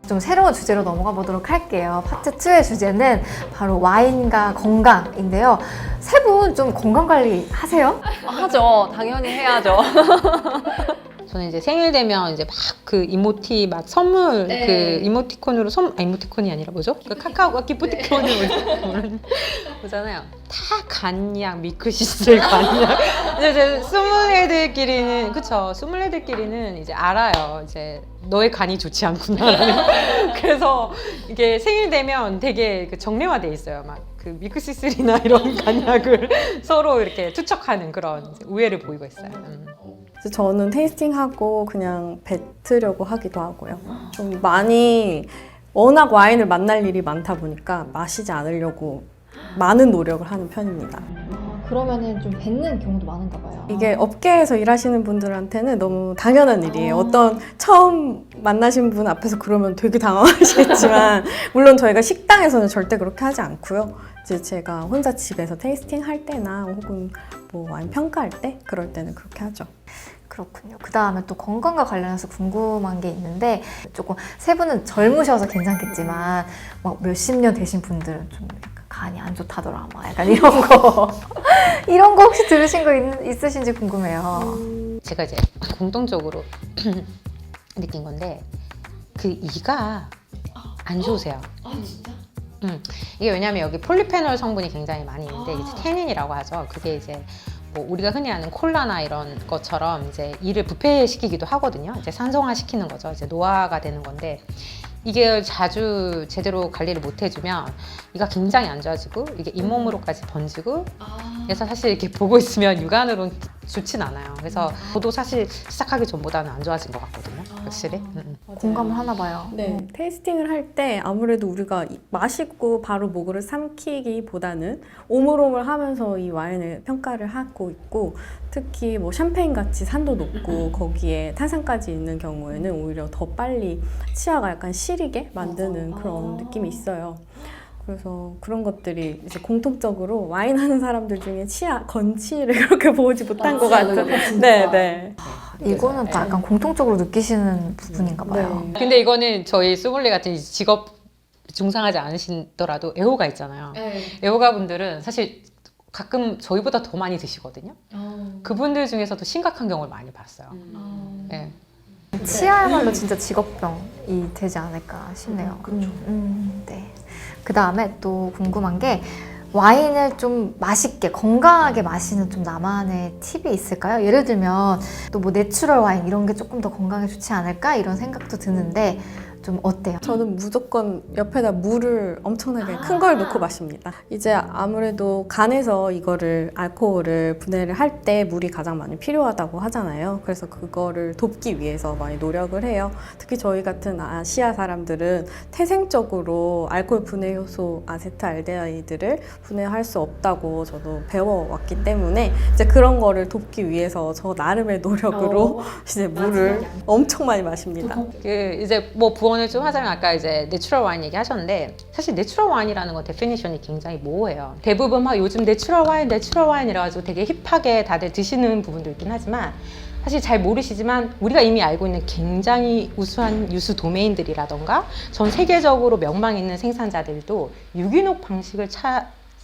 좀 새로운 주제로 넘어가 보도록 할게요. 파트 2의 주제는 바로 와인과 건강인데요. 세 분 좀 건강 관리 하세요? 하죠. 당연히 해야죠. 저는 이제 생일 되면 이제 막 그 이모티 막 선물 네. 그 이모티콘으로 이모티콘이 아니라 뭐죠? 그 카카오가 기프티콘을 보잖아요. 다 간약, 밀크시슬 간약. 이제 스물 애들끼리는 그쵸? 스물 애들끼리는 이제 알아요. 이제 너의 간이 좋지 않구나. 그래서 이게 생일 되면 되게 그 정례화돼 있어요. 막 그 밀크시슬이나 이런 간약을 서로 이렇게 투척하는 그런 이제 우애를 보이고 있어요. 그래서 저는 테이스팅하고 그냥 뱉으려고 하기도 하고요. 좀 많이 워낙 와인을 만날 일이 많다 보니까 마시지 않으려고 많은 노력을 하는 편입니다. 그러면은 좀 뱉는 경우도 많은가 봐요. 이게 업계에서 일하시는 분들한테는 너무 당연한 일이에요. 어떤 처음 만나신 분 앞에서 그러면 되게 당황하시겠지만 물론 저희가 식당에서는 절대 그렇게 하지 않고요. 이제 제가 혼자 집에서 테이스팅 할 때나 혹은 뭐 와인 평가할 때 그럴 때는 그렇게 하죠. 그렇군요. 그 다음에 또 건강과 관련해서 궁금한 게 있는데 조금 세 분은 젊으셔서 괜찮겠지만 막 몇십 년 되신 분들은 좀 약간 간이 안 좋다더라. 막 약간 이런 거 이런 거 혹시 들으신 거 있으신지 궁금해요. 제가 이제 공통적으로 느낀 건데 그 이가 안 좋으세요. 이게 왜냐면 여기 폴리페놀 성분이 굉장히 많이 있는데 이게 테닌이라고 하죠. 그게 이제 뭐 우리가 흔히 아는 콜라나 이런 것처럼 이제 이를 부패시키기도 하거든요. 이제 산성화 시키는 거죠. 이제 노화가 되는 건데 이게 자주 제대로 관리를 못 해주면 이가 굉장히 안 좋아지고 이게 잇몸으로까지 번지고 그래서 사실 이렇게 보고 있으면 육안으로는 좋진 않아요. 그래서 저도 사실 시작하기 전보다는 안 좋아진 것 같거든요. 확실히. 공감을 하나 봐요. 네, 테이스팅을 할 때 아무래도 우리가 마시고 바로 목을 삼키기보다는 오물오물 하면서 이 와인을 평가를 하고 있고 특히 뭐 샴페인 같이 산도 높고 거기에 탄산까지 있는 경우에는 오히려 더 빨리 치아가 약간 시리게 만드는 그런 느낌이 있어요. 그래서 그런 것들이 이제 공통적으로 와인 하는 사람들 중에 치아, 건치를 그렇게 보지 못한 것 같아요. 네, 네. 이거는 또 약간 공통적으로 느끼시는 부분인가 봐요. 네. 근데 이거는 저희 소믈리에 같은 직업 중상하지 않으시더라도 애호가 있잖아요. 애호가 분들은 사실 가끔 저희보다 더 많이 드시거든요. 그분들 중에서도 심각한 경우를 많이 봤어요. 네. 치아야말로 진짜 직업병이 되지 않을까 싶네요. 네. 그 다음에 또 궁금한 게 와인을 좀 맛있게 건강하게 마시는 좀 나만의 팁이 있을까요? 예를 들면 또 뭐 내추럴 와인 이런 게 조금 더 건강에 좋지 않을까 이런 생각도 드는데 좀 어때요? 저는 무조건 옆에다 물을 엄청나게 큰 걸 넣고 마십니다. 이제 아무래도 간에서 이거를 알코올을 분해를 할 때 물이 가장 많이 필요하다고 하잖아요. 그래서 그거를 돕기 위해서 많이 노력을 해요. 특히 저희 같은 아시아 사람들은 태생적으로 알코올 분해 효소 아세트알데하이드를 분해할 수 없다고 저도 배워왔기 때문에 이제 그런 거를 돕기 위해서 저 나름의 노력으로 이제 물을 엄청 많이 마십니다. 그 이제 뭐 부언을 좀 하자면 아까 이제 내추럴 와인 얘기하셨는데 사실 내추럴 와인이라는 건 데피니션이 굉장히 모호해요. 대부분 막 요즘 내추럴 와인 이래가지고 되게 힙하게 다들 드시는 부분도 있긴 하지만 사실 잘 모르시지만 우리가 이미 알고 있는 굉장히 우수한 유수 도메인들이라던가 전 세계적으로 명망 있는 생산자들도 유기농 방식을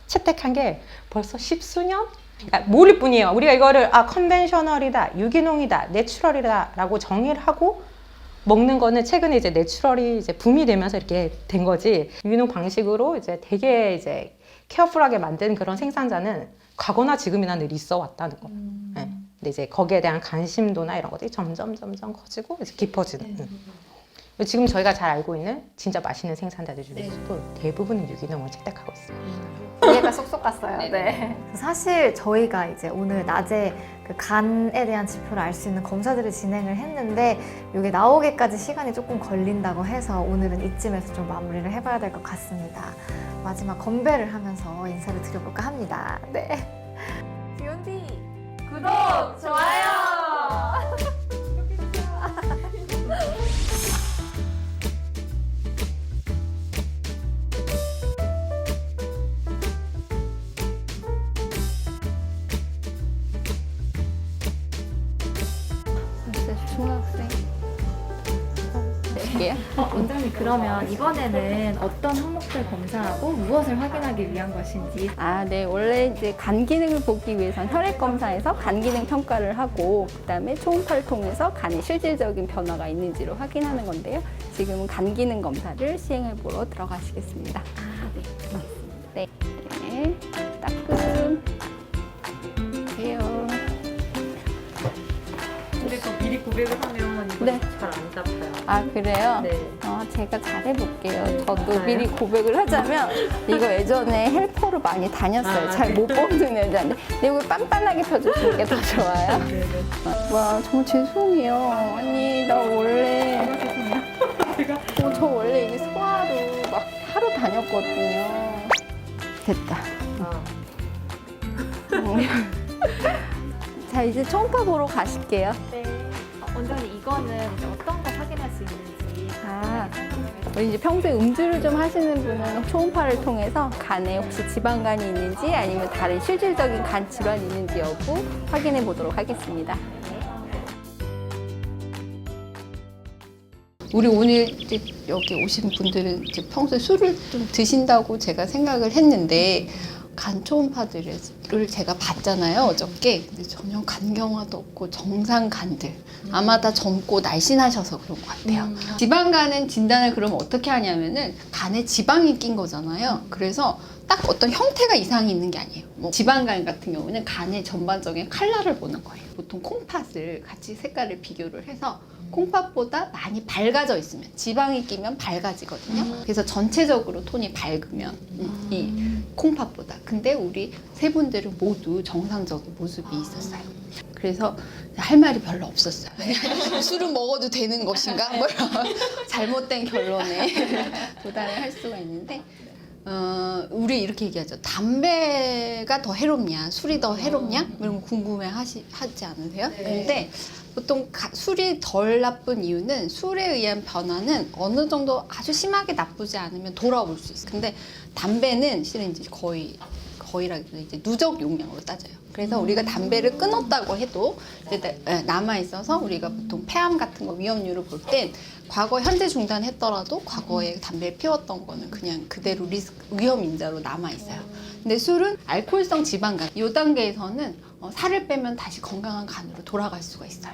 채택한 게 벌써 십수년? 그러니까 모를 뿐이에요. 우리가 이거를 컨벤셔널이다, 유기농이다, 내추럴이다 라고 정의를 하고 먹는 거는 최근에 이제 내추럴이 이제 붐이 되면서 이렇게 된 거지. 유기농 방식으로 이제 되게 이제 케어풀하게 만든 그런 생산자는 과거나 지금이나 늘 있어 왔다는 거. 네. 근데 이제 거기에 대한 관심도나 이런 것들이 점점 커지고 이제 깊어지는. 지금 저희가 잘 알고 있는 진짜 맛있는 생산자들 중에서도 대부분은 유기농을 채택하고 있어요. 이해가 쏙쏙 갔어요. 네. 사실 저희가 이제 오늘 낮에 그 간에 대한 지표를 알 수 있는 검사들을 진행을 했는데 이게 나오기까지 시간이 조금 걸린다고 해서 오늘은 이쯤에서 좀 마무리를 해봐야 될 것 같습니다. 마지막 건배를 하면서 인사를 드려볼까 합니다. 네. 비욘디 구독, 좋아요! 중학생. 드릴게요. 원장님 그러면 이번에는 어떤 항목들 검사하고 무엇을 확인하기 위한 것인지. 아, 네. 원래 이제 간 기능을 보기 위해선 혈액 검사에서 간 기능 평가를 하고 그다음에 초음파를 통해서 간에 실질적인 변화가 있는지를 확인하는 건데요. 지금은 간 기능 검사를 시행해 보러 들어가시겠습니다. 네. 네. 따끔. 해요. 근데 저 미리 고백을 하면 이거 네. 잘 안 잡혀요. 아, 그래요? 네. 제가 잘해볼게요. 저도 맞아요? 미리 고백을 하자면 이거 예전에 헬퍼로 많이 다녔어요. 잘 못 뽑는 여자인데 근데 이거 빤빤하게 펴주시는 게 더 좋아요. 와, 정말 죄송해요. 아니, 나 원래 저 원래 이게 소아로 막 하루 다녔거든요. 됐다. 자, 이제 초음파 보러 가실게요. 네. 원장님 이거는 이제 어떤 거 확인할 수 있는지. 이제 평소에 음주를 좀 하시는 분은 초음파를 통해서 간에 혹시 지방간이 있는지 아니면 다른 실질적인 간 질환이 있는지 여부 확인해 보도록 하겠습니다. 우리 오늘 이제 여기 오신 분들은 이제 평소에 술을 좀 드신다고 제가 생각을 했는데 간 초음파들을 제가 봤잖아요, 어저께. 근데 전혀 간경화도 없고 정상 간들. 아마 다 젊고 날씬하셔서 그런 것 같아요. 지방간은 진단을 그럼 어떻게 하냐면은 간에 지방이 낀 거잖아요. 그래서 딱 어떤 형태가 이상이 있는 게 아니에요. 뭐 지방간 같은 경우는 간의 전반적인 컬러를 보는 거예요. 보통 콩팥을 같이 색깔을 비교를 해서 콩팥보다 많이 밝아져 있으면 지방이 끼면 밝아지거든요. 그래서 전체적으로 톤이 밝으면 이 콩팥보다. 근데 우리 세 분들은 모두 정상적인 모습이 있었어요. 그래서 할 말이 별로 없었어요. 술은 먹어도 되는 것인가? 뭐 이런 잘못된 결론에 도달을 할 수가 있는데 우리 이렇게 얘기하죠. 담배가 더 해롭냐, 술이 더 해롭냐? 이런 거 하지 않으세요? 근데 보통 술이 덜 나쁜 이유는 술에 의한 변화는 어느 정도 아주 심하게 나쁘지 않으면 돌아올 수 있어요. 근데 담배는 실은 이제 거의라기보다 이제 누적 용량으로 따져요. 그래서 우리가 담배를 끊었다고 해도 이제 남아 있어서 우리가 보통 폐암 같은 거 위험률을 볼 땐 과거 현재 중단했더라도 과거에 담배를 피웠던 거는 그냥 그대로 위험 인자로 남아 있어요. 근데 술은 알코올성 지방간 이 단계에서는 살을 빼면 다시 건강한 간으로 돌아갈 수가 있어요.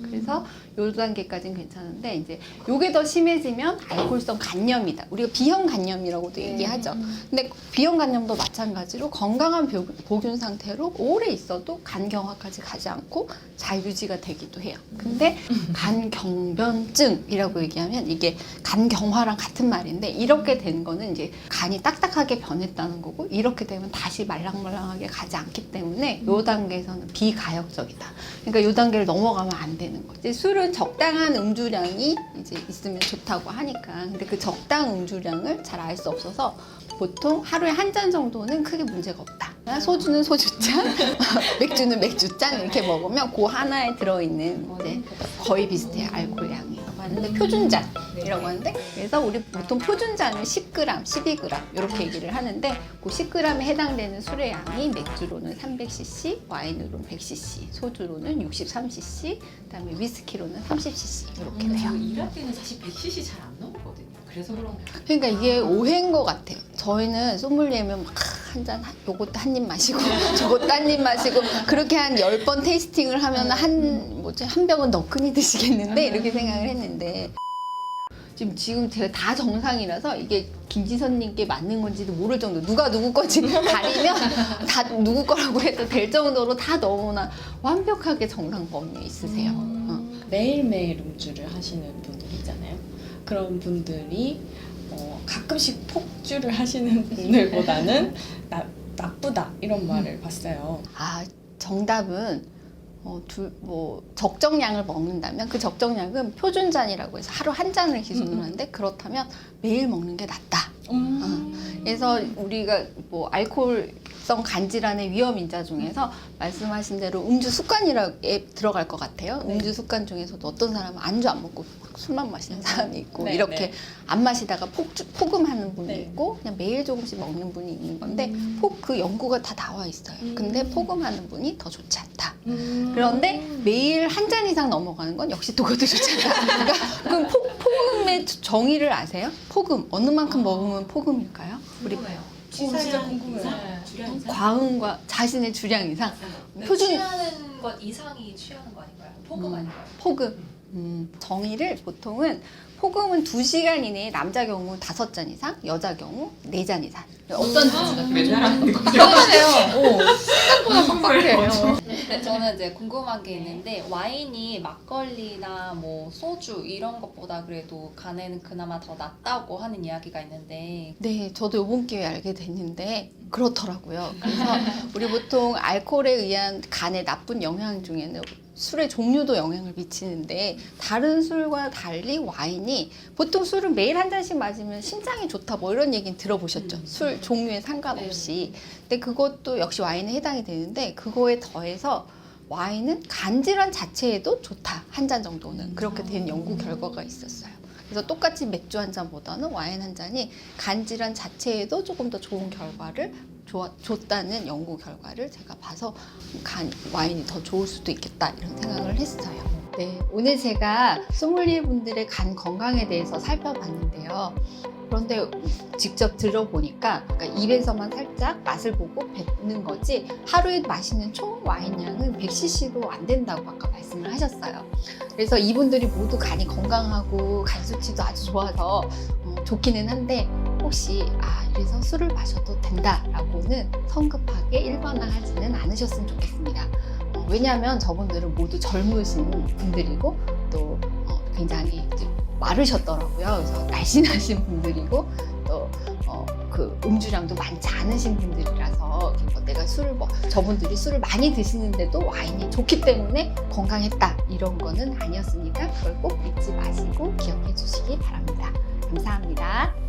그래서 이 단계까지는 괜찮은데 이제 요게 더 심해지면 알코올성 간염이다. 우리가 비형 간염이라고도 얘기하죠. 근데 비형 간염도 마찬가지로 건강한 보균 상태로 오래 있어도 간경화까지 가지 않고 잘 유지가 되기도 해요. 근데 간경변증이라고 얘기하면 이게 간경화랑 같은 말인데 이렇게 된 거는 이제 간이 딱딱하게 변했다는 거고 이렇게 되면 다시 말랑말랑하게 가지 않기 때문에 요 단계에서는 비가역적이다. 그러니까 요 단계를 넘어가면 안 되는 거지. 술은 적당한 음주량이 이제 있으면 좋다고 하니까. 근데 그 적당 음주량을 잘 알 수 없어서 보통 하루에 한 잔 정도는 크게 문제가 없다. 소주는 소주잔, 맥주는 맥주잔 이렇게 먹으면 그 하나에 들어있는 이제 거의 비슷해요. 알코올량이라고 하는데 표준잔이라고 하는데 그래서 우리 보통 표준잔은 10g, 12g 이렇게 얘기를 하는데 그 10g에 해당되는 술의 양이 맥주로는 300cc, 와인으로는 100cc, 소주로는 63cc, 그다음에 위스키로는 30cc 이렇게 돼요. 일할 때는 사실 100cc 잘 안 넘거든요. 그래서 그런가. 그러니까 이게 오해인 것 같아요. 저희는 소믈리에면 막 한 잔, 요것도 한 입 마시고, 저것도 한 입 마시고, 그렇게 한 10번 테이스팅을 하면 한 병은 너끈히 드시겠는데? 이렇게 생각을 했는데. 지금 제가 다 정상이라서 이게 김지선님께 맞는 건지도 모를 정도. 누가 누구 건지 가리면 다 누구 거라고 해도 될 정도로 다 너무나 완벽하게 정상 범위에 있으세요. 매일매일 음주를 하시는 분들이잖아요. 그런 분들이 가끔씩 폭주를 하시는 분들보다는 나쁘다 이런 말을 봤어요. 정답은 적정량을 먹는다면 그 적정량은 표준잔이라고 해서 하루 한 잔을 기준으로 하는데 그렇다면 매일 먹는 게 낫다. 그래서 우리가 알코올 갑성 간질환의 위험 인자 중에서 말씀하신 대로 음주 습관이라에 들어갈 것 같아요. 음주 습관 중에서도 어떤 사람은 안주 안 먹고 술만 마시는 사람이 있고 네, 이렇게 네. 안 마시다가 포금하는 분이 네. 있고 그냥 매일 조금씩 먹는 분이 있는 건데 그 연구가 다 나와 있어요. 근데 포금하는 분이 더 좋지 않다. 그런데 매일 한 잔 이상 넘어가는 건 역시 또 그것도 좋지 않다. 그러니까 그럼 포금의 정의를 아세요? 포금 어느 만큼 먹으면 포금일까요? 우리 진짜 궁금해요. 과음과 자신의 주량 이상 표준 취하는 것 이상이 취하는 거 아닌가요? 포금 아닌가요? 포금 정의를 보통은 포금은 2시간 이내에 남자 경우 5잔 이상, 여자 경우 4잔 이상. 어떤 근데 저는 이제 궁금한 게 있는데 와인이 막걸리나 뭐 소주 이런 것보다 그래도 간에는 그나마 더 낫다고 하는 이야기가 있는데 네, 저도 이번 기회에 알게 됐는데 그렇더라고요. 그래서 우리 보통 알코올에 의한 간에 나쁜 영향 중에는 술의 종류도 영향을 미치는데 다른 술과 달리 와인이 보통 술은 매일 한 잔씩 마시면 심장이 좋다 뭐 이런 얘기는 들어보셨죠? 술 종류에 상관없이. 근데 그것도 역시 와인에 해당이 되는데 그거에 더해서 와인은 간질환 자체에도 좋다. 한 잔 정도는. 그렇게 된 연구 결과가 있었어요. 그래서 똑같이 맥주 한 잔보다는 와인 한 잔이 간질환 자체에도 조금 더 좋은 결과를 줬다는 연구 결과를 제가 봐서 와인이 더 좋을 수도 있겠다 이런 생각을 했어요. 네, 오늘 제가 소믈리에 분들의 간 건강에 대해서 살펴봤는데요. 그런데 직접 들어보니까 그러니까 입에서만 살짝 맛을 보고 뱉는 거지 하루에 마시는 총 와인 양은 100cc도 안 된다고 아까 말씀을 하셨어요. 그래서 이분들이 모두 간이 건강하고 간 수치도 아주 좋아서 좋기는 한데 혹시 이래서 술을 마셔도 된다라고는 성급하게 일반화하지는 않으셨으면 좋겠습니다. 왜냐하면 저분들은 모두 젊으신 분들이고 또 굉장히 이제 마르셨더라고요. 그래서 날씬하신 분들이고 또 그 음주량도 많지 않으신 분들이라서 내가 저분들이 술을 많이 드시는데도 와인이 좋기 때문에 건강했다 이런 거는 아니었으니까 그걸 꼭 잊지 마시고 기억해 주시기 바랍니다. 감사합니다.